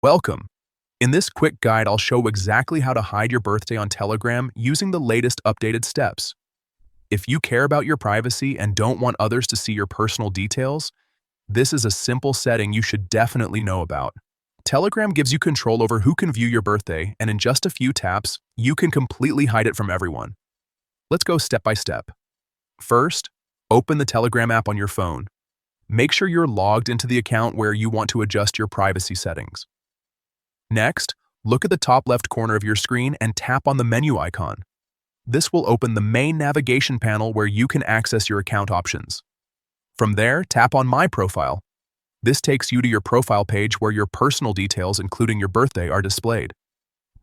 Welcome. In this quick guide, I'll show exactly how to hide your birthday on Telegram using the latest updated steps. If you care about your privacy and don't want others to see your personal details, this is a simple setting you should definitely know about. Telegram gives you control over who can view your birthday, and in just a few taps, you can completely hide it from everyone. Let's go step by step. First, open the Telegram app on your phone. Make sure you're logged into the account where you want to adjust your privacy settings. Next, look at the top left corner of your screen and tap on the menu icon. This will open the main navigation panel where you can access your account options. From there, tap on My Profile. This takes you to your profile page where your personal details, including your birthday, are displayed.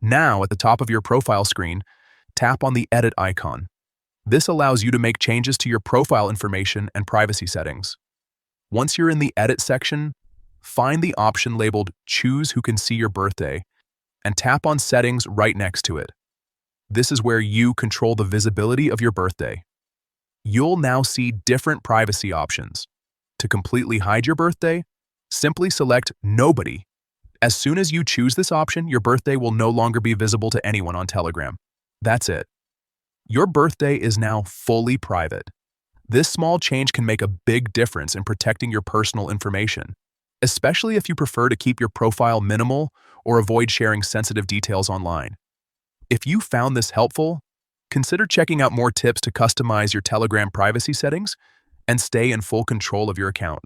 Now, at the top of your profile screen, tap on the Edit icon. This allows you to make changes to your profile information and privacy settings. Once you're in the Edit section, find the option labeled Choose Who Can See Your Birthday and tap on Settings right next to it. This is where you control the visibility of your birthday. You'll now see different privacy options. To completely hide your birthday, simply select Nobody. As soon as you choose this option, your birthday will no longer be visible to anyone on Telegram. That's it. Your birthday is now fully private. This small change can make a big difference in protecting your personal information, especially if you prefer to keep your profile minimal or avoid sharing sensitive details online. If you found this helpful, consider checking out more tips to customize your Telegram privacy settings and stay in full control of your account.